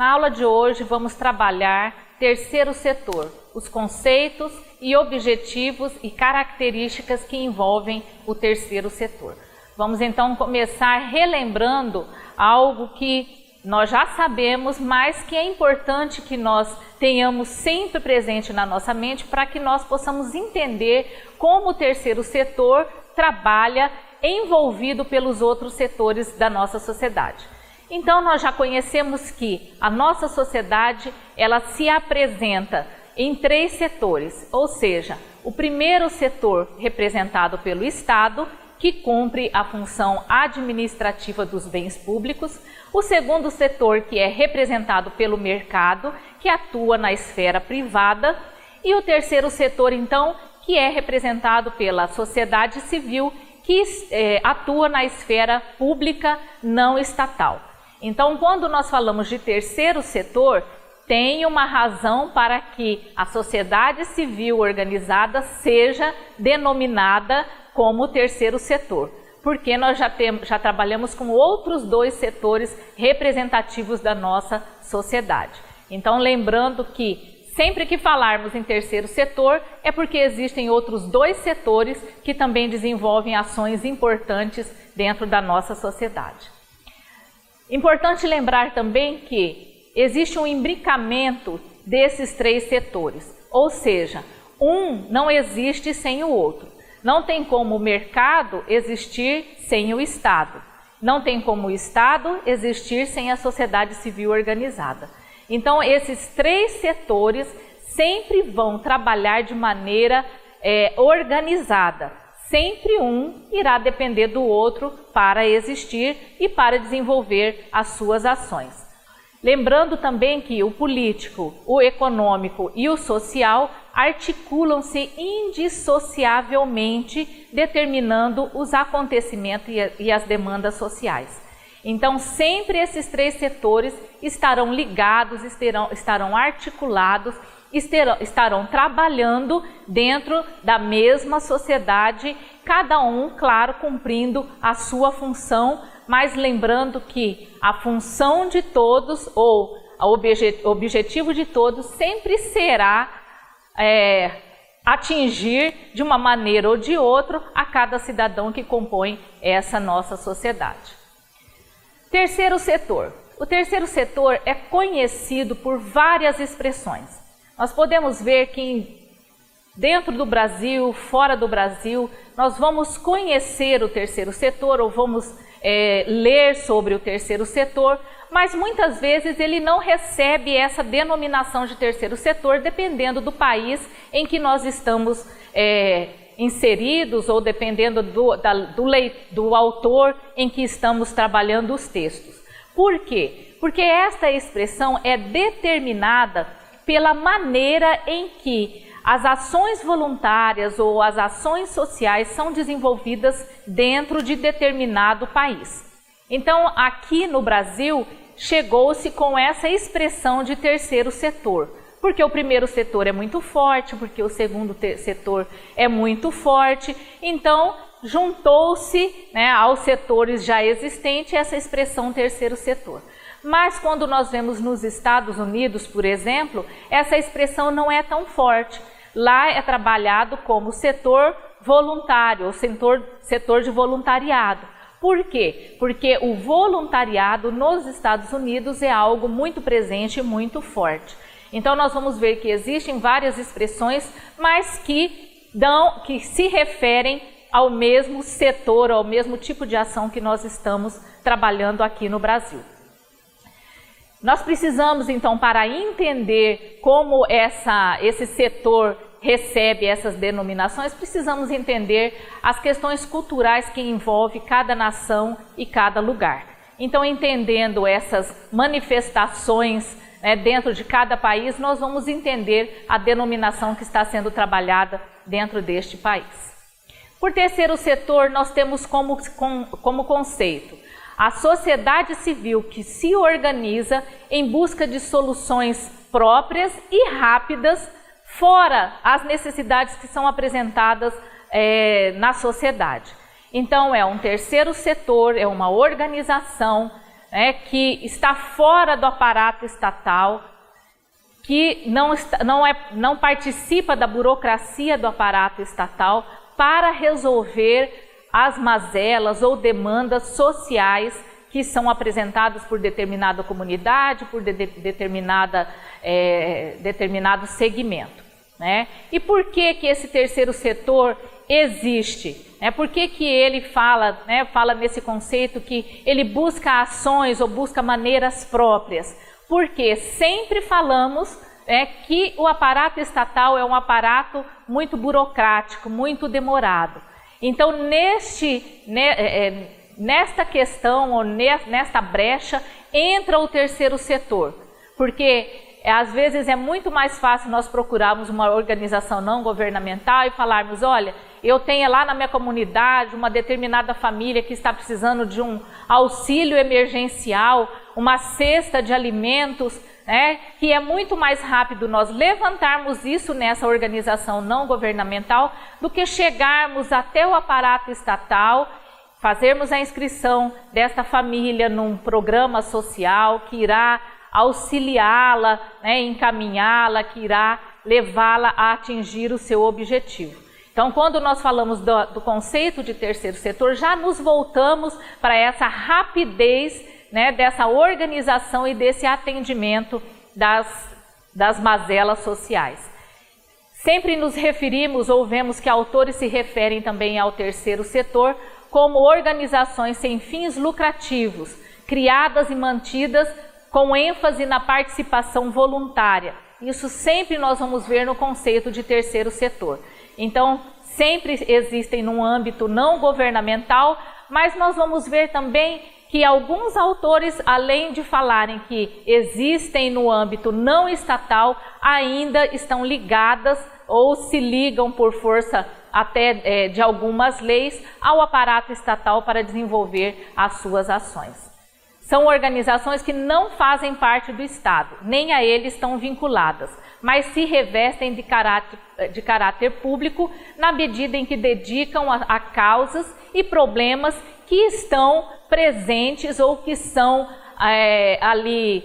Na aula de hoje vamos trabalhar terceiro setor, os conceitos e objetivos e características que envolvem o terceiro setor. Vamos então começar relembrando algo que nós já sabemos, mas que é importante que nós tenhamos sempre presente na nossa mente para que nós possamos entender como o terceiro setor trabalha envolvido pelos outros setores da nossa sociedade. Então nós já conhecemos que a nossa sociedade ela se apresenta em três setores, ou seja, o primeiro setor representado pelo Estado, que cumpre a função administrativa dos bens públicos, o segundo setor, que é representado pelo mercado, que atua na esfera privada, e o terceiro setor, então, que é representado pela sociedade civil, que atua na esfera pública não estatal. Então, quando nós falamos de terceiro setor, tem uma razão para que a sociedade civil organizada seja denominada como terceiro setor, porque nós já trabalhamos com outros dois setores representativos da nossa sociedade. Então, lembrando que sempre que falarmos em terceiro setor, é porque existem outros dois setores que também desenvolvem ações importantes dentro da nossa sociedade. Importante lembrar também que existe um imbricamento desses três setores, ou seja, um não existe sem o outro. Não tem como o mercado existir sem o Estado. Não tem como o Estado existir sem a sociedade civil organizada. Então, esses três setores sempre vão trabalhar de maneira organizada. Sempre um irá depender do outro para existir e para desenvolver as suas ações. Lembrando também que o político, o econômico e o social articulam-se indissociavelmente, determinando os acontecimentos e as demandas sociais. Então, sempre esses três setores estarão ligados, estarão articulados, estarão trabalhando dentro da mesma sociedade, cada um, claro, cumprindo a sua função, mas lembrando que a função de todos ou o objetivo de todos sempre será atingir de uma maneira ou de outra a cada cidadão que compõe essa nossa sociedade. Terceiro setor. O terceiro setor é conhecido por várias expressões. Nós podemos ver que dentro do Brasil, fora do Brasil, nós vamos conhecer o terceiro setor ou vamos ler sobre o terceiro setor, mas muitas vezes ele não recebe essa denominação de terceiro setor, dependendo do país em que nós estamos inseridos ou dependendo do autor em que estamos trabalhando os textos. Por quê? Porque esta expressão é determinada pela maneira em que as ações voluntárias ou as ações sociais são desenvolvidas dentro de determinado país. Então, aqui no Brasil, chegou-se com essa expressão de terceiro setor, porque o primeiro setor é muito forte, porque o segundo setor é muito forte, então juntou-se, aos setores já existentes essa expressão terceiro setor. Mas quando nós vemos nos Estados Unidos, por exemplo, essa expressão não é tão forte. Lá é trabalhado como setor voluntário, ou setor de voluntariado. Por quê? Porque o voluntariado nos Estados Unidos é algo muito presente e muito forte. Então nós vamos ver que existem várias expressões, mas que se referem ao mesmo setor, ao mesmo tipo de ação que nós estamos trabalhando aqui no Brasil. Nós precisamos, então, para entender como esse setor recebe essas denominações, precisamos entender as questões culturais que envolvem cada nação e cada lugar. Então, entendendo essas manifestações dentro de cada país, nós vamos entender a denominação que está sendo trabalhada dentro deste país. Por terceiro setor, nós temos como conceito a sociedade civil que se organiza em busca de soluções próprias e rápidas, fora as necessidades que são apresentadas na sociedade. Então, é um terceiro setor, é uma organização né, que está fora do aparato estatal, que não participa da burocracia do aparato estatal para resolver as mazelas ou demandas sociais que são apresentadas por determinada comunidade, por determinado segmento, né? E por que esse terceiro setor existe? Por que ele fala nesse conceito que ele busca ações ou busca maneiras próprias? Porque sempre falamos que o aparato estatal é um aparato muito burocrático, muito demorado. Então, nesta questão, ou nesta brecha, entra o terceiro setor, porque às vezes é muito mais fácil nós procurarmos uma organização não governamental e falarmos, olha, eu tenho lá na minha comunidade uma determinada família que está precisando de um auxílio emergencial, uma cesta de alimentos, né, que é muito mais rápido nós levantarmos isso nessa organização não governamental do que chegarmos até o aparato estatal, fazermos a inscrição desta família num programa social que irá auxiliá-la, né, encaminhá-la, que irá levá-la a atingir o seu objetivo. Então, quando nós falamos do conceito de terceiro setor, já nos voltamos para essa rapidez, né, dessa organização e desse atendimento das mazelas sociais. Sempre nos referimos ou vemos que autores se referem também ao terceiro setor como organizações sem fins lucrativos, criadas e mantidas com ênfase na participação voluntária. Isso sempre nós vamos ver no conceito de terceiro setor. Então, sempre existem no âmbito não governamental, mas nós vamos ver também que alguns autores, além de falarem que existem no âmbito não estatal, ainda estão ligadas ou se ligam por força até de algumas leis ao aparato estatal para desenvolver as suas ações. São organizações que não fazem parte do Estado, nem a ele estão vinculadas, mas se revestem de caráter público na medida em que dedicam a causas e problemas que estão presentes ou que são ali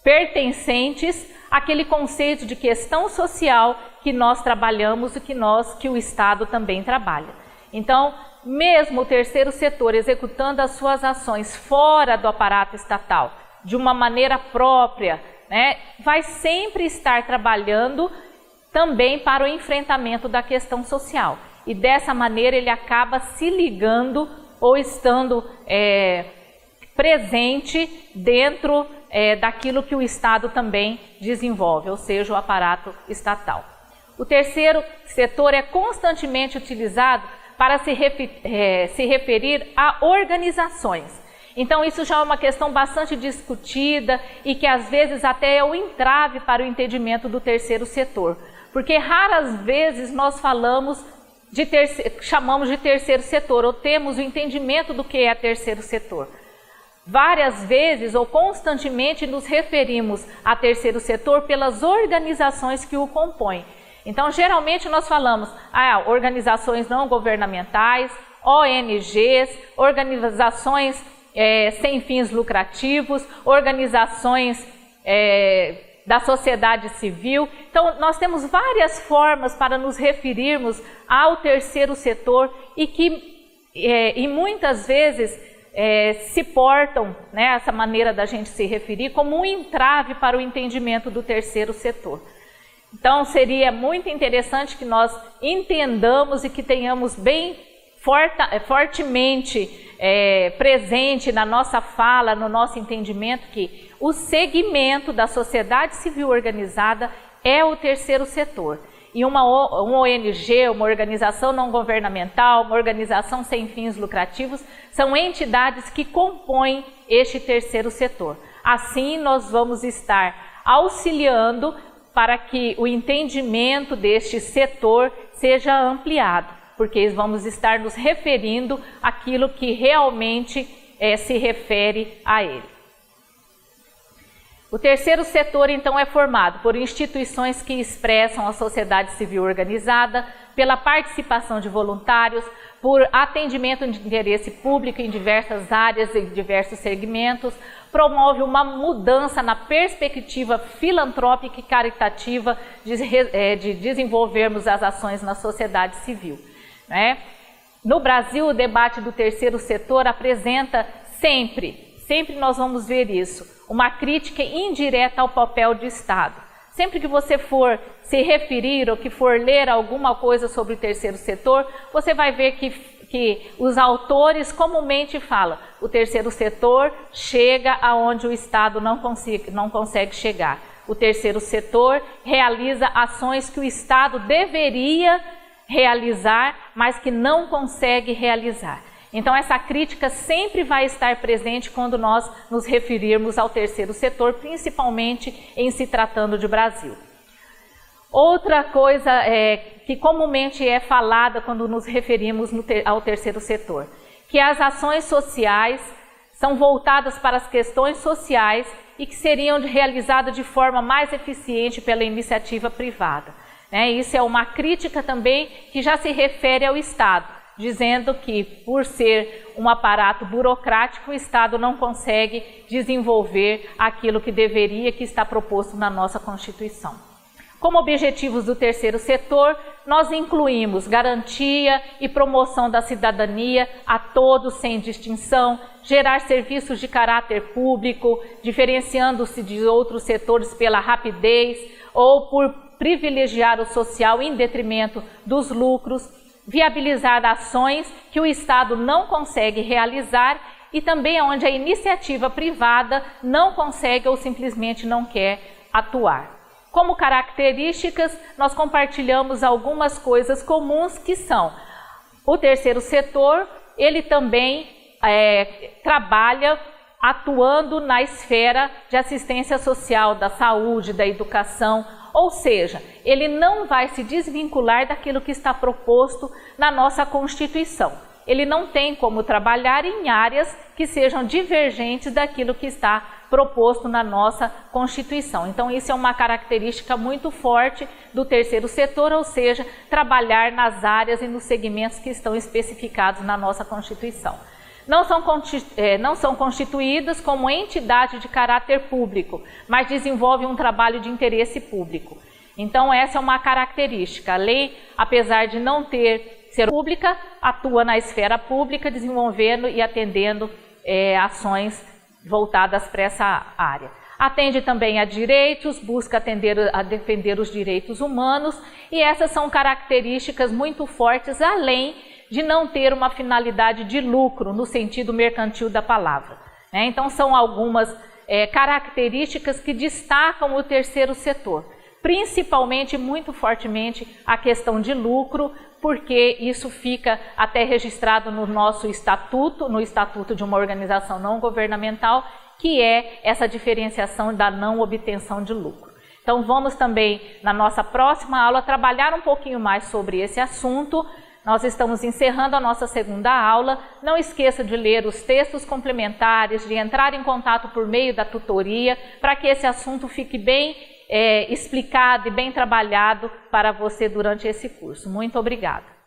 pertencentes àquele conceito de questão social que nós trabalhamos e que o Estado também trabalha. Então, mesmo o terceiro setor executando as suas ações fora do aparato estatal, de uma maneira própria, né, vai sempre estar trabalhando também para o enfrentamento da questão social. E dessa maneira ele acaba se ligando ou estando presente dentro daquilo que o Estado também desenvolve, ou seja, o aparato estatal. O terceiro setor é constantemente utilizado para se referir a organizações. Então isso já é uma questão bastante discutida e que às vezes até é o entrave para o entendimento do terceiro setor. Porque raras vezes nós chamamos de terceiro setor ou temos o entendimento do que é terceiro setor. Várias vezes ou constantemente nos referimos a terceiro setor pelas organizações que o compõem. Então, geralmente nós falamos organizações não governamentais, ONGs, organizações sem fins lucrativos, organizações da sociedade civil. Então, nós temos várias formas para nos referirmos ao terceiro setor e muitas vezes se portam, né, essa maneira da gente se referir como um entrave para o entendimento do terceiro setor. Então, seria muito interessante que nós entendamos e que tenhamos bem fortemente presente na nossa fala, no nosso entendimento, que o segmento da sociedade civil organizada é o terceiro setor. E uma ONG, uma organização não governamental, uma organização sem fins lucrativos, são entidades que compõem este terceiro setor. Assim, nós vamos estar auxiliando para que o entendimento deste setor seja ampliado, porque vamos estar nos referindo àquilo que realmente se refere a ele. O terceiro setor, então, é formado por instituições que expressam a sociedade civil organizada, pela participação de voluntários, por atendimento de interesse público em diversas áreas e diversos segmentos, promove uma mudança na perspectiva filantrópica e caritativa de desenvolvermos as ações na sociedade civil, né? No Brasil, o debate do terceiro setor apresenta sempre nós vamos ver isso, uma crítica indireta ao papel do Estado. Sempre que você for se referir ou que for ler alguma coisa sobre o terceiro setor, você vai ver que os autores comumente falam: o terceiro setor chega aonde o Estado não consegue chegar. O terceiro setor realiza ações que o Estado deveria realizar, mas que não consegue realizar. Então essa crítica sempre vai estar presente quando nós nos referirmos ao terceiro setor, principalmente em se tratando de Brasil. Outra coisa que comumente é falada quando nos referimos ao terceiro setor, que as ações sociais são voltadas para as questões sociais e que seriam realizadas de forma mais eficiente pela iniciativa privada, né? Isso é uma crítica também que já se refere ao Estado, dizendo que, por ser um aparato burocrático, o Estado não consegue desenvolver aquilo que deveria, que está proposto na nossa Constituição. Como objetivos do terceiro setor, nós incluímos garantia e promoção da cidadania a todos sem distinção, gerar serviços de caráter público, diferenciando-se de outros setores pela rapidez ou por privilegiar o social em detrimento dos lucros, viabilizar ações que o Estado não consegue realizar e também onde a iniciativa privada não consegue ou simplesmente não quer atuar. Como características, nós compartilhamos algumas coisas comuns que são: o terceiro setor, ele também trabalha atuando na esfera de assistência social, da saúde, da educação, ou seja, ele não vai se desvincular daquilo que está proposto na nossa Constituição. Ele não tem como trabalhar em áreas que sejam divergentes daquilo que está proposto na nossa Constituição. Então, isso é uma característica muito forte do terceiro setor, ou seja, trabalhar nas áreas e nos segmentos que estão especificados na nossa Constituição. Não são constituídas como entidade de caráter público, mas desenvolvem um trabalho de interesse público. Então, essa é uma característica. A lei, apesar de não ser pública, atua na esfera pública, desenvolvendo e atendendo ações voltadas para essa área. Atende também a direitos, busca defender os direitos humanos, e essas são características muito fortes, além de não ter uma finalidade de lucro no sentido mercantil da palavra, né? Então são algumas características que destacam o terceiro setor, principalmente, muito fortemente, a questão de lucro, porque isso fica até registrado no nosso estatuto, no estatuto de uma organização não governamental, que é essa diferenciação da não obtenção de lucro. Então vamos também, na nossa próxima aula, trabalhar um pouquinho mais sobre esse assunto. Nós estamos encerrando a nossa segunda aula. Não esqueça de ler os textos complementares, de entrar em contato por meio da tutoria, para que esse assunto fique bem explicado e bem trabalhado para você durante esse curso. Muito obrigada.